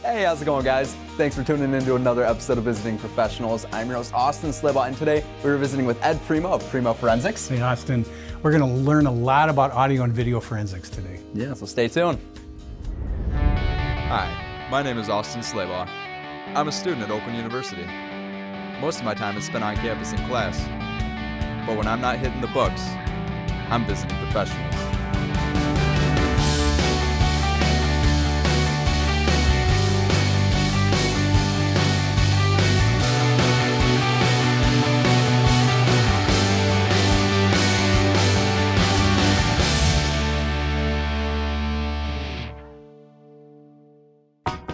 Hey, how's it going, guys? Thanks for tuning in to another episode of Visiting Professionals. I'm your host, Austin Slabough, and today we're visiting with Ed Primeau of Primeau Forensics. Hey, Austin. We're going to learn a lot about audio and video forensics today. Yeah, so stay tuned. Hi, my name is Austin Slabough. I'm a student at Oakland University. Most of my time is spent on campus in class, but when I'm not hitting the books, I'm visiting professionals.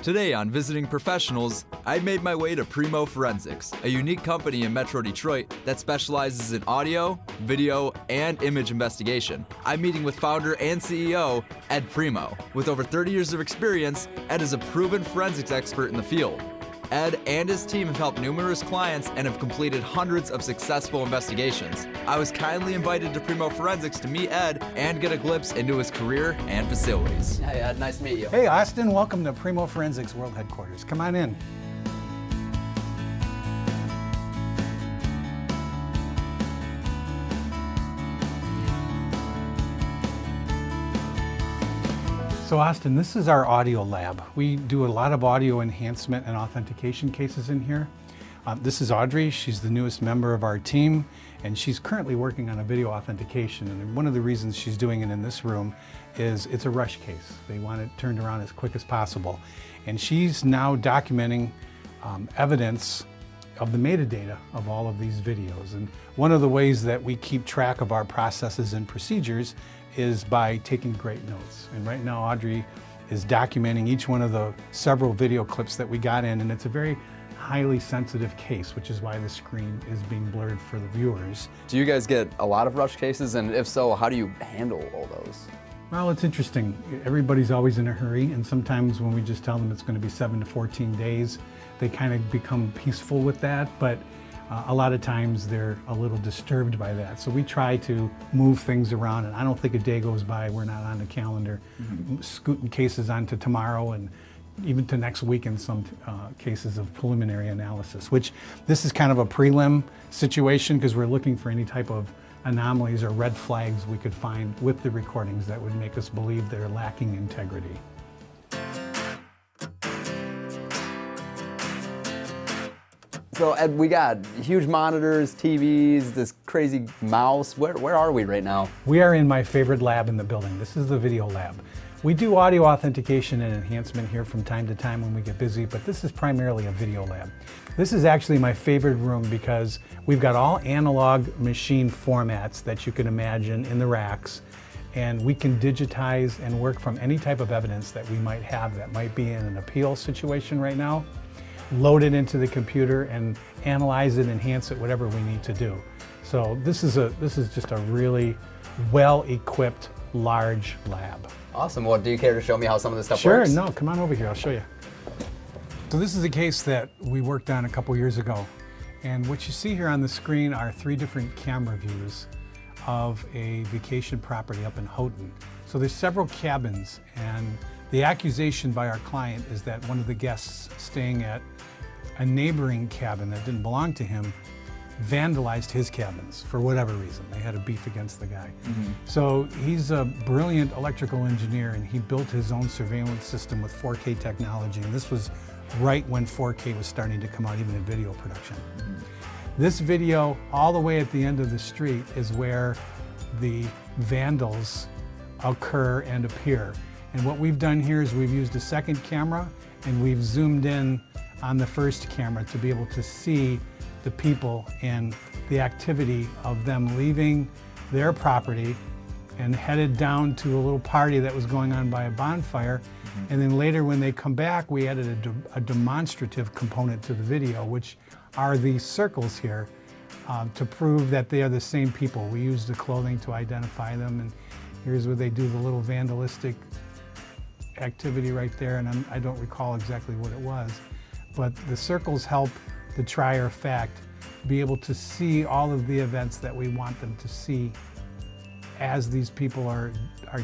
Today on Visiting Professionals, I made my way to Primeau Forensics, a unique company in Metro Detroit that specializes in audio, video, and image investigation. I'm meeting with founder and CEO, Ed Primeau. With over 30 years of experience, Ed is a proven forensics expert in the field. Ed and his team have helped numerous clients and have completed hundreds of successful investigations. I was kindly invited to Primeau Forensics to meet Ed and get a glimpse into his career and facilities. Hey, Ed, nice to meet you. Hey, Austin. Welcome to Primeau Forensics World Headquarters. Come on in. So Austin, this is our audio lab. We do a lot of audio enhancement and authentication cases in here. This is Audrey. She's the newest member of our team, and she's currently working on a video authentication. And one of the reasons she's doing it in this room is it's a rush case. They want it turned around as quick as possible. And she's now documenting evidence of the metadata of all of these videos. And one of the ways that we keep track of our processes and procedures is by taking great notes. And right now Audrey is documenting each one of the several video clips that we got in, and it's a very highly sensitive case, which is why the screen is being blurred for the viewers. Do you guys get a lot of rush cases, and if so, how do you handle all those? Well, it's interesting. Everybody's always in a hurry, and sometimes when we just tell them it's going to be 7 to 14 days, they kind of become peaceful with that, but a lot of times they're a little disturbed by that. So we try to move things around, and I don't think a day goes by we're not on the calendar, scooting cases onto tomorrow and even to next week in some cases of preliminary analysis, which this is kind of a prelim situation because we're looking for any type of anomalies or red flags we could find with the recordings that would make us believe they're lacking integrity. So, Ed, we got huge monitors, TVs, this crazy mouse. Where are we right now? We are in my favorite lab in the building. This is the video lab. We do audio authentication and enhancement here from time to time when we get busy, but this is primarily a video lab. This is actually my favorite room because we've got all analog machine formats that you can imagine in the racks, and we can digitize and work from any type of evidence that we might have that might be in an appeal situation right now, load it into the computer and analyze it, enhance it, whatever we need to do. So this is just a really well-equipped, large lab. Awesome. Well, do you care to show me how some of this stuff Sure, works? no, come on over here, I'll show you. So this is a case that we worked on a couple years ago. And what you see here on the screen are 3 different camera views of a vacation property up in Houghton. So there's several cabins, and the accusation by our client is that one of the guests staying at a neighboring cabin that didn't belong to him vandalized his cabins for whatever reason. They had a beef against the guy. So he's a brilliant electrical engineer, and he built his own surveillance system with 4K technology, and this was right when 4K was starting to come out, even in video production. This video, all the way at the end of the street, is where the vandals occur and appear. And what we've done here is we've used a second camera, and we've zoomed in on the first camera to be able to see the people and the activity of them leaving their property and headed down to a little party that was going on by a bonfire. And then later when they come back, we added a demonstrative component to the video, which are these circles here to prove that they are the same people. We use the clothing to identify them, and here's where they do the little vandalistic activity right there, and I don't recall exactly what it was, but the circles help the trier of fact be able to see all of the events that we want them to see as these people are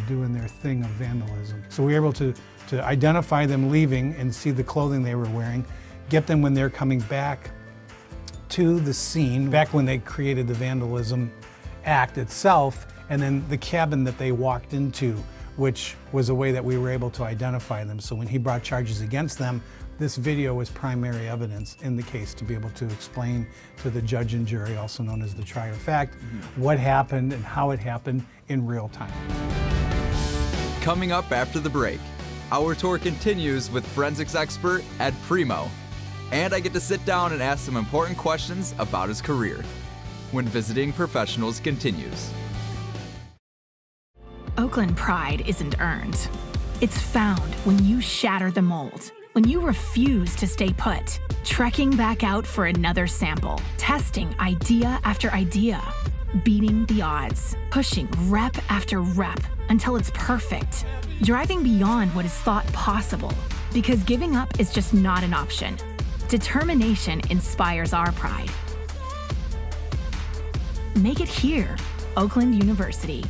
doing their thing of vandalism. So we were able to identify them leaving and see the clothing they were wearing, get them when they're coming back to the scene, back when they created the vandalism act itself, and then the cabin that they walked into, which was a way that we were able to identify them. So when he brought charges against them, this video was primary evidence in the case to be able to explain to the judge and jury, also known as the trier of fact, what happened and how it happened in real time. Coming up after the break, our tour continues with forensics expert Ed Primeau, and I get to sit down and ask some important questions about his career when Visiting Professionals continues. Oakland pride isn't earned. It's found when you shatter the mold, when you refuse to stay put, trekking back out for another sample, testing idea after idea, beating the odds, pushing rep after rep until it's perfect, driving beyond what is thought possible, because giving up is just not an option. Determination inspires our pride. Make it here, Oakland University.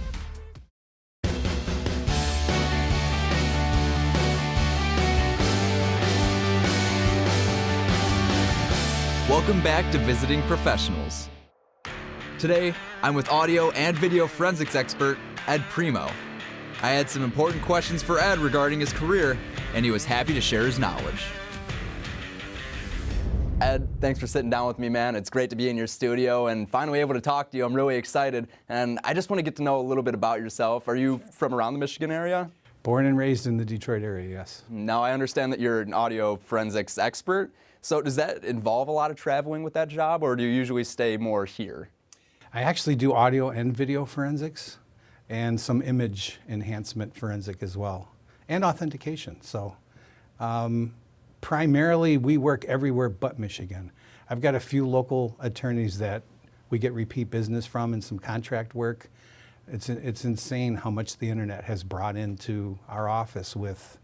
Welcome back to Visiting Professionals. Today, I'm with audio and video forensics expert Ed Primeau. I had some important questions for Ed regarding his career, and he was happy to share his knowledge. Ed, thanks for sitting down with me, man. It's great to be in your studio and finally able to talk to you. I'm really excited, and I just want to get to know a little bit about yourself. Are you from around the Michigan area? Born and raised in the Detroit area, yes. Now, I understand that you're an audio forensics expert. So does that involve a lot of traveling with that job, or do you usually stay more here? I actually do audio and video forensics and some image enhancement forensic as well, and authentication. So primarily we work everywhere but Michigan. I've got a few local attorneys that we get repeat business from and some contract work. It's insane how much the internet has brought into our office with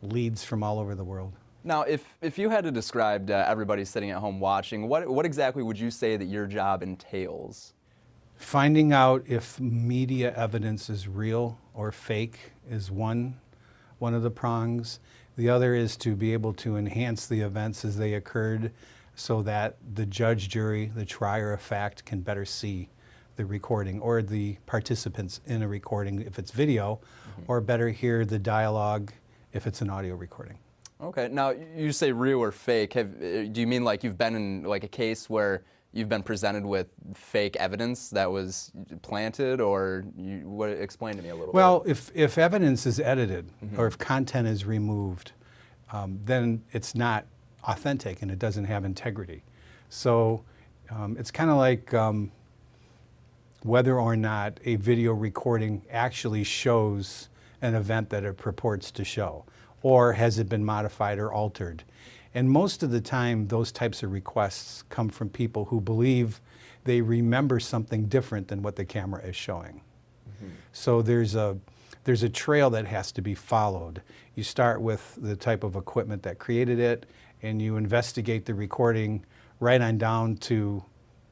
leads from all over the world. Now, if you had to describe to everybody sitting at home watching, what exactly would you say that your job entails? Finding out if media evidence is real or fake is one of the prongs. The other is to be able to enhance the events as they occurred so that the judge, jury, the trier of fact can better see the recording or the participants in a recording if it's video, or better hear the dialogue if it's an audio recording. Okay, now you say real or fake. Do you mean like you've been in like a case where you've been presented with fake evidence that was planted, or explain to me a little bit? Well, if evidence is edited or if content is removed, then it's not authentic and it doesn't have integrity. So it's kind of like whether or not a video recording actually shows an event that it purports to show, or has it been modified or altered. And most of the time, those types of requests come from people who believe they remember something different than what the camera is showing. So there's a trail that has to be followed. You start with the type of equipment that created it, and you investigate the recording right on down to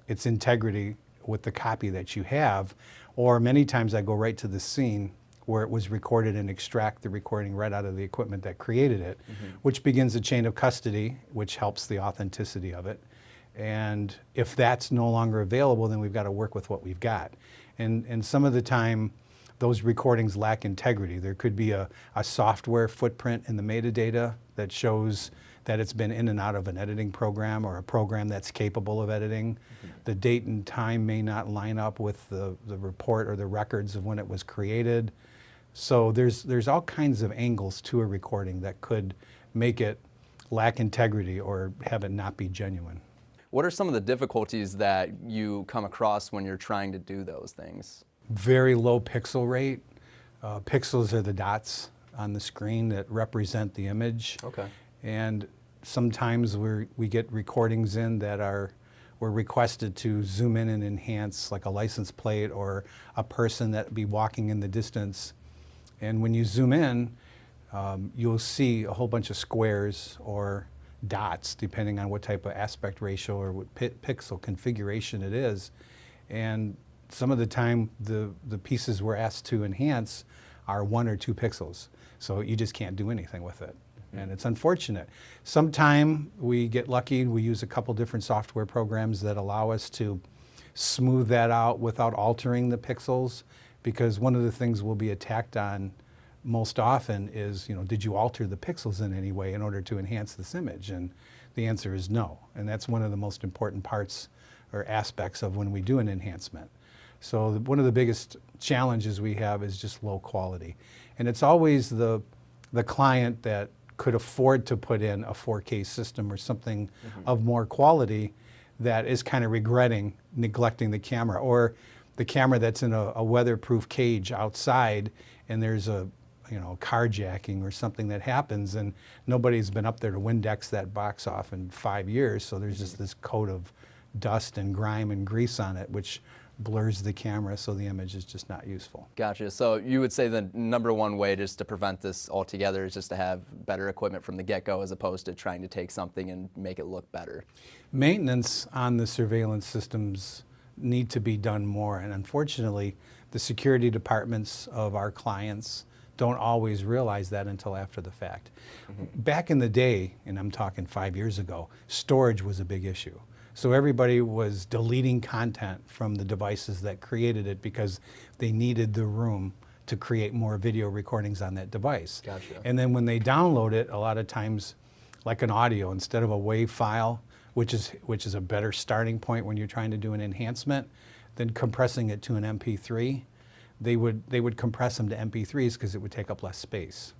its integrity with the copy that you have. Or many times I go right to the scene where it was recorded and extract the recording right out of the equipment that created it, which begins a chain of custody, which helps the authenticity of it. And if that's no longer available, then we've got to work with what we've got. And some of the time, those recordings lack integrity. There could be a software footprint in the metadata that shows that it's been in and out of an editing program or a program that's capable of editing. The date and time may not line up with the report or the records of when it was created. So there's all kinds of angles to a recording that could make it lack integrity or have it not be genuine. What are some of the difficulties that you come across when you're trying to do those things? Very low pixel rate. Pixels are the dots on the screen that represent the image. Okay. And sometimes we get recordings in that we're requested to zoom in and enhance, like a license plate or a person that be walking in the distance. And when you zoom in, you'll see a whole bunch of squares or dots, depending on what type of aspect ratio or what pixel configuration it is. And some of the time the pieces we're asked to enhance are 1 or 2 pixels. So you just can't do anything with it. And it's unfortunate. Sometime we get lucky and we use a couple different software programs that allow us to smooth that out without altering the pixels, because one of the things we'll be attacked on most often is, did you alter the pixels in any way in order to enhance this image? And the answer is no. And that's one of the most important parts or aspects of when we do an enhancement. So one of the biggest challenges we have is just low quality. And it's always the client that could afford to put in a 4K system or something of more quality that is kind of regretting neglecting the camera, or the camera that's in a weatherproof cage outside and there's a carjacking or something that happens and nobody's been up there to Windex that box off in 5 years, so there's just this coat of dust and grime and grease on it, which blurs the camera, so the image is just not useful. Gotcha. So you would say the number one way just to prevent this altogether is just to have better equipment from the get-go, as opposed to trying to take something and make it look better. Maintenance on the surveillance systems need to be done more, and unfortunately the security departments of our clients don't always realize that until after the fact. Back in the day, and I'm talking 5 years ago, storage was a big issue. So everybody was deleting content from the devices that created it because they needed the room to create more video recordings on that device. Gotcha. And then when they download it, a lot of times, like an audio, instead of a WAV file, which is a better starting point when you're trying to do an enhancement, than compressing it to an MP3, they would compress them to MP3s because it would take up less space.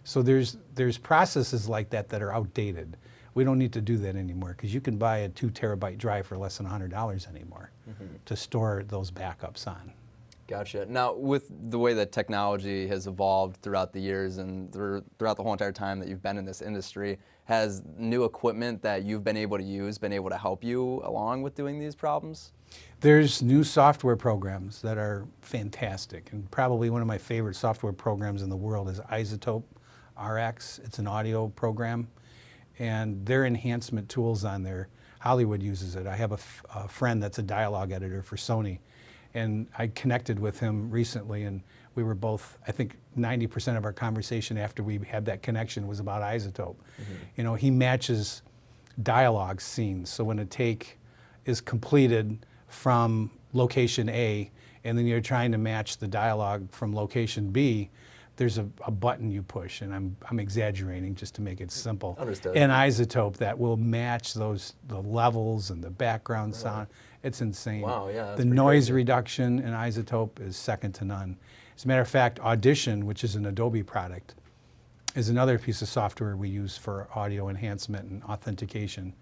So there's processes like that that are outdated. We don't need to do that anymore, because you can buy a 2 terabyte drive for less than $100 anymore to store those backups on. Gotcha. Now, with the way that technology has evolved throughout the years and throughout the whole entire time that you've been in this industry, has new equipment that you've been able to use been able to help you along with doing these problems? There's new software programs that are fantastic, and probably one of my favorite software programs in the world is Isotope RX. It's an audio program, and their enhancement tools on there, Hollywood uses it. I have a friend that's a dialogue editor for Sony, and I connected with him recently, and we were both, I think 90% of our conversation after we had that connection was about Isotope. He matches dialogue scenes, so when a take is completed from location A, and then you're trying to match the dialogue from location B, there's a button you push, and I'm exaggerating just to make it simple. Understood. An Isotope that will match the levels and the background sound. It's insane. Wow, yeah, that's the pretty noise crazy. reduction in Isotope is second to none. As a matter of fact, Audition, which is an Adobe product, is another piece of software we use for audio enhancement and authentication.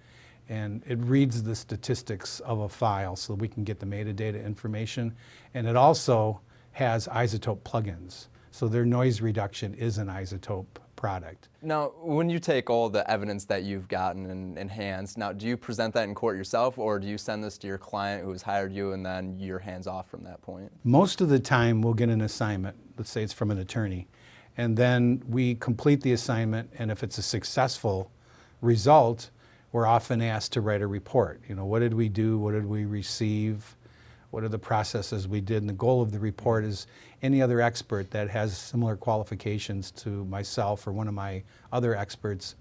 And it reads the statistics of a file so we can get the metadata information. And it also has Isotope plugins. So their noise reduction is an Isotope product. Now, when you take all the evidence that you've gotten and enhanced, now do you present that in court yourself, or do you send this to your client who has hired you and then you're hands off from that point? Most of the time we'll get an assignment, let's say it's from an attorney, and then we complete the assignment, and if it's a successful result, we're often asked to write a report. What did we do? What did we receive? What are the processes we did? And the goal of the report is any other expert that has similar qualifications to myself or one of my other experts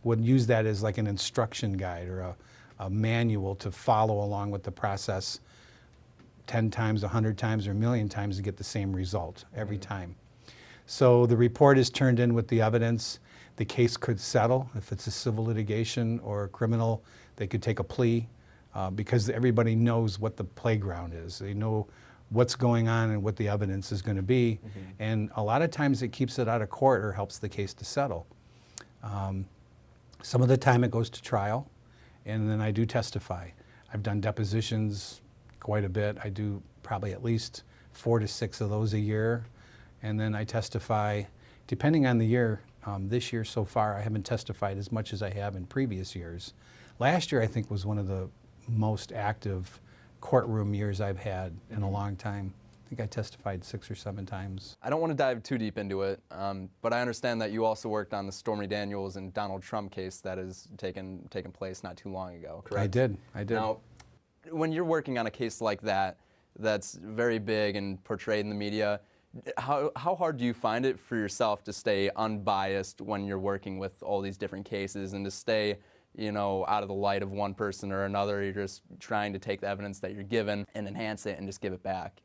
would use that as like an instruction guide or a manual to follow along with the process 10 times, 100 times, or 1,000,000 times to get the same result every time. So the report is turned in with the evidence. The case could settle. If it's a civil litigation or a criminal, they could take a plea because everybody knows what the playground is. They know what's going on and what the evidence is going to be. And a lot of times it keeps it out of court or helps the case to settle. Some of the time it goes to trial, and then I do testify. I've done depositions quite a bit. I do probably at least 4 to 6 of those a year. And then I testify, depending on the year. This year so far, I haven't testified as much as I have in previous years. Last year, I think, was one of the most active courtroom years I've had in a long time. I think I testified 6 or 7 times. I don't want to dive too deep into it, but I understand that you also worked on the Stormy Daniels and Donald Trump case that has taken place not too long ago, correct? I did. Now, when you're working on a case like that, that's very big and portrayed in the media. How hard do you find it for yourself to stay unbiased when you're working with all these different cases and to stay, out of the light of one person or another? You're just trying to take the evidence that you're given and enhance it and just give it back.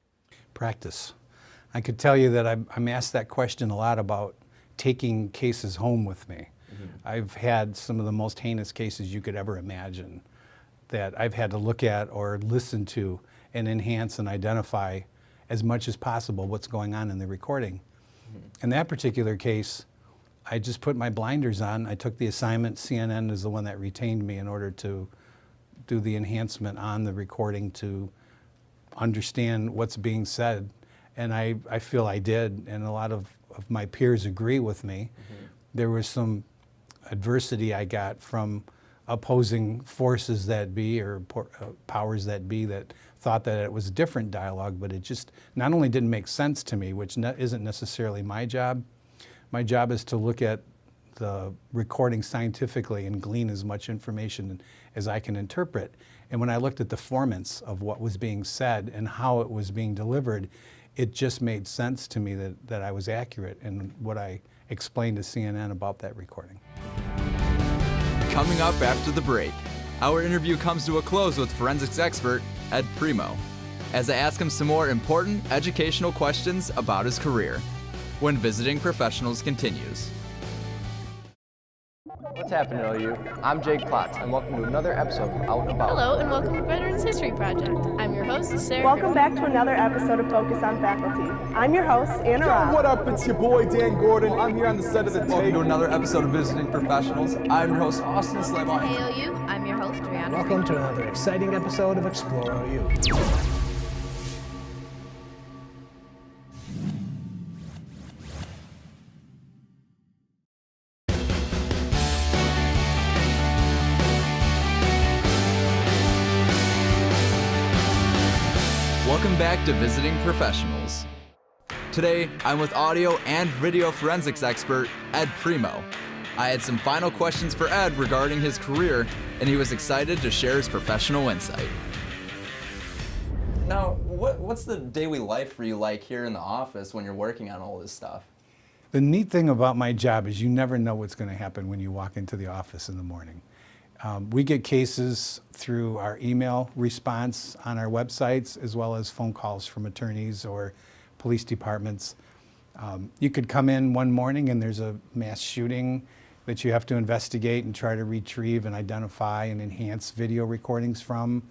Practice. I could tell you that I'm asked that question a lot about taking cases home with me. I've had some of the most heinous cases you could ever imagine that I've had to look at or listen to and enhance and identify as much as possible what's going on in the recording. In that particular case, I just put my blinders on. I took the assignment. CNN is the one that retained me in order to do the enhancement on the recording to understand what's being said. And I feel I did, and a lot of my peers agree with me. There was some adversity I got from opposing forces that be or powers that be that thought that it was a different dialogue, but it just not only didn't make sense to me, which isn't necessarily my job. My job is to look at the recording scientifically and glean as much information as I can interpret. And when I looked at the formants of what was being said and how it was being delivered, it just made sense to me that I was accurate in what I explained to CNN about that recording. Coming up after the break, our interview comes to a close with forensics expert Ed Primeau, as I ask him some more important educational questions about his career when Visiting Professionals continues. What's happening, OU? I'm Jake Klotz, and welcome to another episode of Out and About. Hello, and welcome to Veterans History Project. I'm your host, Sarah. Welcome back to another episode of Focus on Faculty. I'm your host, Anna Robb. What up? It's your boy, Dan Gordon. I'm here on the set of the Welcome to another episode of Visiting Professionals. I'm your host, Austin Slabough. Hey, OU. I'm your host, Brianna. Welcome to another exciting episode of Explore OU. Welcome back to Visiting Professionals. Today, I'm with audio and video forensics expert Ed Primeau. I had some final questions for Ed regarding his career, and he was excited to share his professional insight. Now, what's the daily life for you like here in the office when you're working on all this stuff? The neat thing about my job is you never know what's going to happen when you walk into the office in the morning. We get cases through our email response on our websites, as well as phone calls from attorneys or police departments. You could come in one morning and there's a mass shooting that you have to investigate and try to retrieve and identify and enhance video recordings from.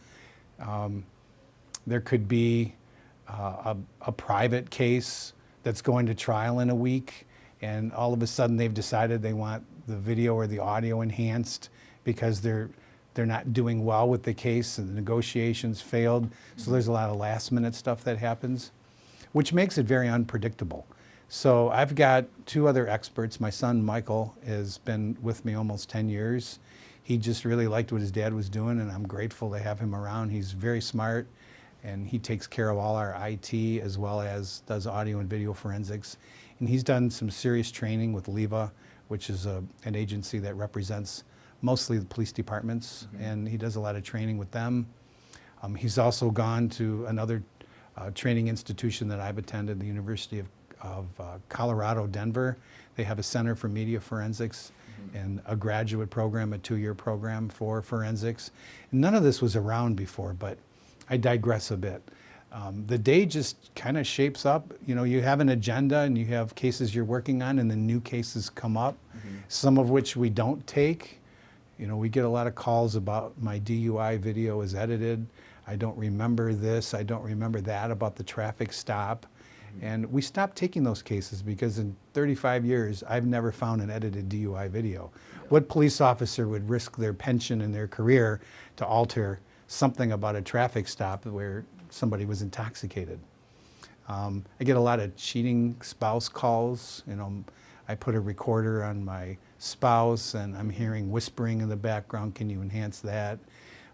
There could be a private case that's going to trial in a week, and all of a sudden they've decided they want the video or the audio enhanced because they're not doing well with the case and the negotiations failed. So there's a lot of last minute stuff that happens, which makes it very unpredictable. So I've got two other experts. My son, Michael, has been with me almost 10 years. He just really liked what his dad was doing, and I'm grateful to have him around. He's very smart, and he takes care of all our IT as well as does audio and video forensics. And he's done some serious training with LEVA, which is an agency that represents mostly the police departments, and he does a lot of training with them. He's also gone to another training institution that I've attended, the University of Colorado, Denver. They have a Center for Media Forensics and a graduate program, a 2-year program for forensics. And none of this was around before, but I digress a bit. The day just kind of shapes up. You know, you have an agenda and you have cases you're working on, and then new cases come up, some of which we don't take. You know, we get a lot of calls about my DUI video is edited. I don't remember this, I don't remember that about the traffic stop. And we stopped taking those cases because in 35 years, I've never found an edited DUI video. What police officer would risk their pension and their career to alter something about a traffic stop where somebody was intoxicated? I get a lot of cheating spouse calls. You know, I put a recorder on my spouse and I'm hearing whispering in the background. Can you enhance that?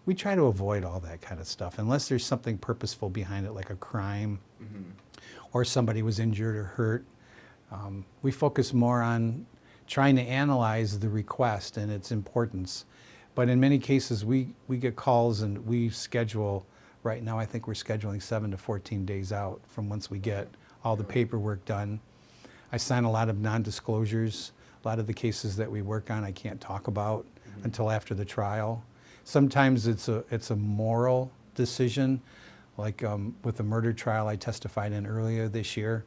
We try to avoid all that kind of stuff unless there's something purposeful behind it, like a crime or somebody was injured or hurt. We focus more on trying to analyze the request and its importance. But in many cases, we get calls and we schedule Right now, I think we're scheduling 7 to 14 days out from once we get all the paperwork done. I sign a lot of non-disclosures. A lot of the cases that we work on I can't talk about until after the trial. Sometimes it's a moral decision, like with the murder trial I testified in earlier this year.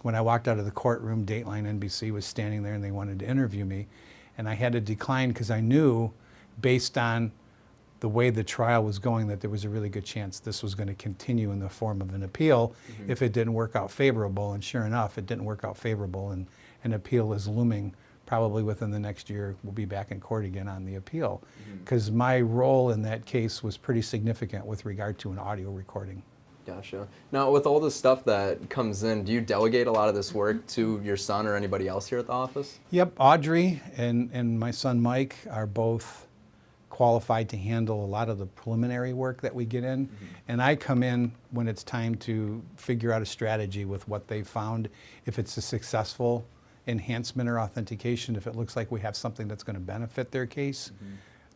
When I walked out of the courtroom, Dateline NBC was standing there and they wanted to interview me. And I had to decline because I knew, based on the way the trial was going, that there was a really good chance this was going to continue in the form of an appeal if it didn't work out favorable. And sure enough, it didn't work out favorable, and an appeal is looming. Probably within the next year, we'll be back in court again on the appeal. Because my role in that case was pretty significant with regard to an audio recording. Gotcha. Now, with all this stuff that comes in, do you delegate a lot of this work to your son or anybody else here at the office? Yep, Audrey and my son Mike are both qualified to handle a lot of the preliminary work that we get in. And I come in when it's time to figure out a strategy with what they found. If it's a successful enhancement or authentication, if it looks like we have something that's going to benefit their case,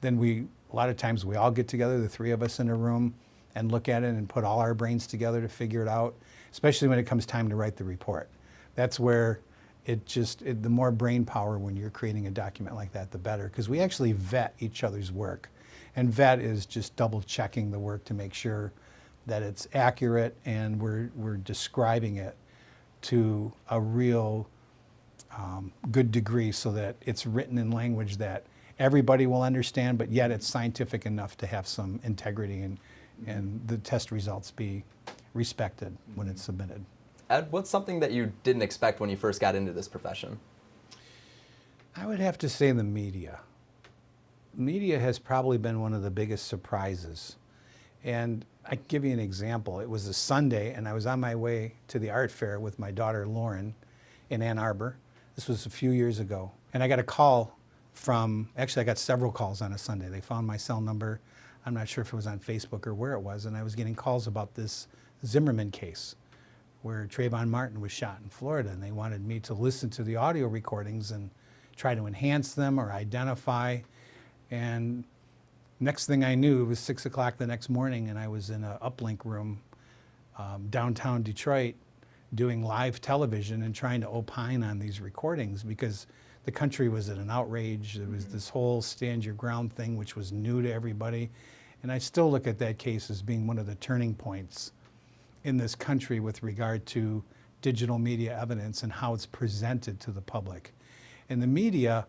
then a lot of times we all get together, the three of us in a room, and look at it and put all our brains together to figure it out, especially when it comes time to write the report. That's where the more brain power when you're creating a document like that, the better, because we actually vet each other's work. And vet is just double checking the work to make sure that it's accurate and we're describing it to a real good degree so that it's written in language that everybody will understand, but yet it's scientific enough to have some integrity and the test results be respected when it's submitted. Ed, what's something that you didn't expect when you first got into this profession? I would have to say the media. Media has probably been one of the biggest surprises. And I can give you an example. It was a Sunday, and I was on my way to the art fair with my daughter Lauren in Ann Arbor. This was a few years ago. And I got a call actually I got several calls on a Sunday. They found my cell number. I'm not sure if it was on Facebook or where it was, and I was getting calls about this Zimmerman case where Trayvon Martin was shot in Florida, and they wanted me to listen to the audio recordings and try to enhance them or identify. And next thing I knew, it was 6 o'clock the next morning, and I was in an uplink room downtown Detroit doing live television and trying to opine on these recordings because the country was at an outrage. There was this whole stand your ground thing, which was new to everybody. And I still look at that case as being one of the turning points in this country with regard to digital media evidence and how it's presented to the public. And the media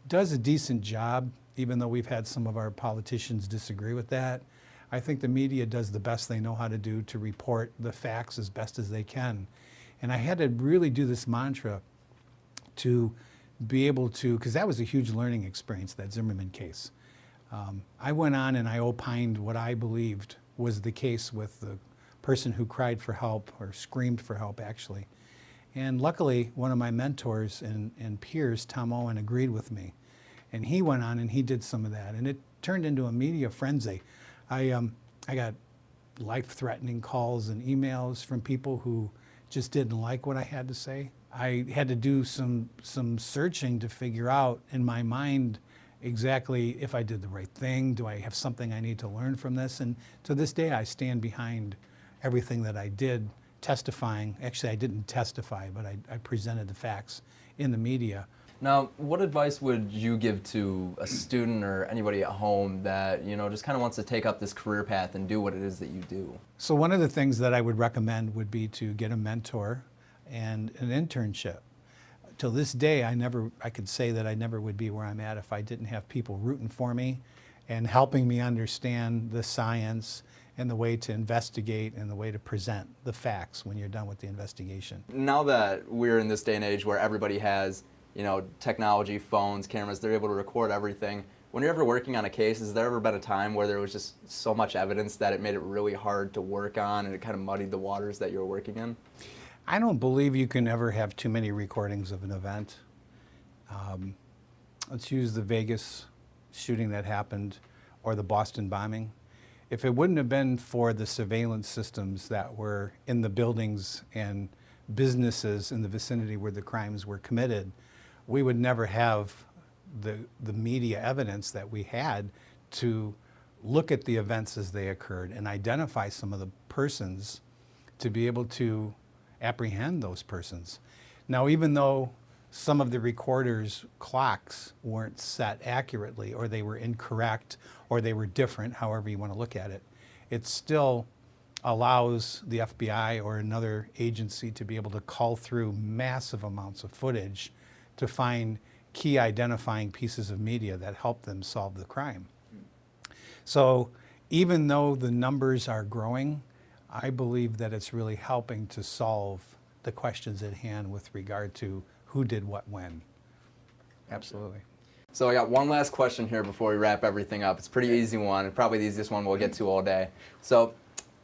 does a decent job, even though we've had some of our politicians disagree with that. I think the media does the best they know how to do to report the facts as best as they can. And I had to really do this mantra to be able to, because that was a huge learning experience, that Zimmerman case. I went on and I opined what I believed was the case with the person who cried for help, or screamed for help actually. And luckily, one of my mentors and peers, Tom Owen, agreed with me. And he went on and he did some of that. And it turned into a media frenzy. I got life-threatening calls and emails from people who just didn't like what I had to say. I had to do some searching to figure out in my mind exactly if I did the right thing. Do I have something I need to learn from this? And to this day, I stand behind everything that I did testifying. Actually, I didn't testify, but I presented the facts in the media. Now, what advice would you give to a student or anybody at home that, just kind of wants to take up this career path and do what it is that you do? So one of the things that I would recommend would be to get a mentor and an internship. Till this day, I could say that I never would be where I'm at if I didn't have people rooting for me and helping me understand the science and the way to investigate and the way to present the facts when you're done with the investigation. Now that we're in this day and age where everybody has, technology, phones, cameras, they're able to record everything. When you're ever working on a case, has there ever been a time where there was just so much evidence that it made it really hard to work on and it kind of muddied the waters that you were working in? I don't believe you can ever have too many recordings of an event. Let's use the Vegas shooting that happened or the Boston bombing. If it wouldn't have been for the surveillance systems that were in the buildings and businesses in the vicinity where the crimes were committed, we would never have the media evidence that we had to look at the events as they occurred and identify some of the persons to be able to apprehend those persons. Now, even though some of the recorders' clocks weren't set accurately, or they were incorrect, or they were different, however you want to look at it, it still allows the FBI or another agency to be able to cull through massive amounts of footage to find key identifying pieces of media that help them solve the crime. So even though the numbers are growing, I believe that it's really helping to solve the questions at hand with regard to who did what when. Absolutely. So I got one last question here before we wrap everything up. It's a pretty easy one, probably the easiest one we'll get to all day. So,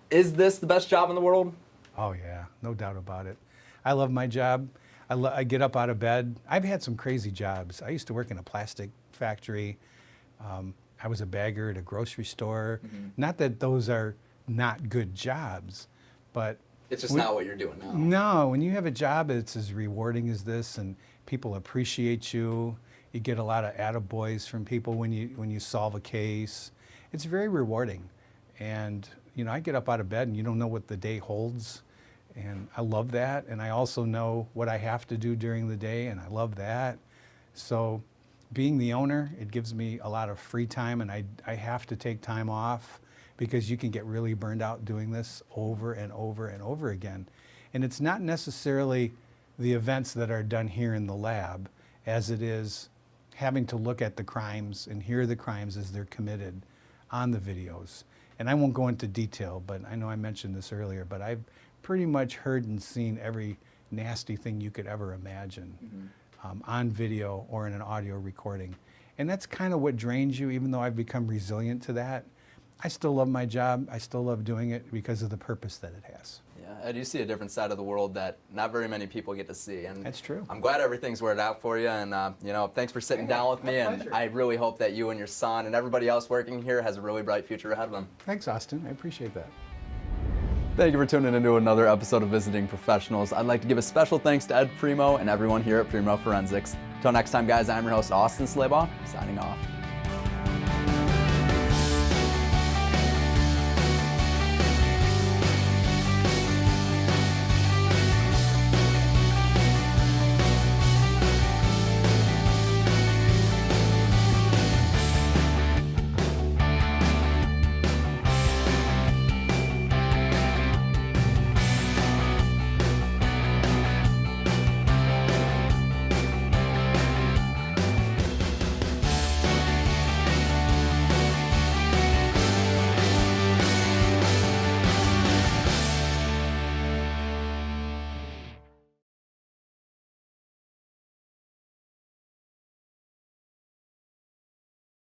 is this the best job in the world? Oh yeah, no doubt about it. I love my job. I get up out of bed. I've had some crazy jobs. I used to work in a plastic factory. I was a bagger at a grocery store. Not that those are not good jobs, but It's just not what you're doing now. no, when you have a job that's as rewarding as this and people appreciate you, you get a lot of attaboys from people when you solve a case. It's very rewarding. And you know, I get up out of bed and you don't know what the day holds. And I love that. And I also know what I have to do during the day, and I love that. So being the owner, it gives me a lot of free time, and I have to take time off because you can get really burned out doing this over and over and over again. And it's not necessarily the events that are done here in the lab as it is having to look at the crimes and hear the crimes as they're committed on the videos. And I won't go into detail, but I know I mentioned this earlier, but I've pretty much heard and seen every nasty thing you could ever imagine on video or in an audio recording. And that's kind of what drains you, even though I've become resilient to that. I still love my job. I still love doing it because of the purpose that it has. Yeah, I do see a different side of the world that not very many people get to see. And That's true. I'm glad everything's worked out for you, and you know, thanks for sitting down with me. And I really hope that you and your son and everybody else working here has a really bright future ahead of them. Thanks, Austin. I appreciate that. Thank you for tuning into another episode of Visiting Professionals. I'd like to give a special thanks to Ed Primeau and everyone here at Primeau Forensics. Until next time, guys, I'm your host, Austin Slabough, signing off.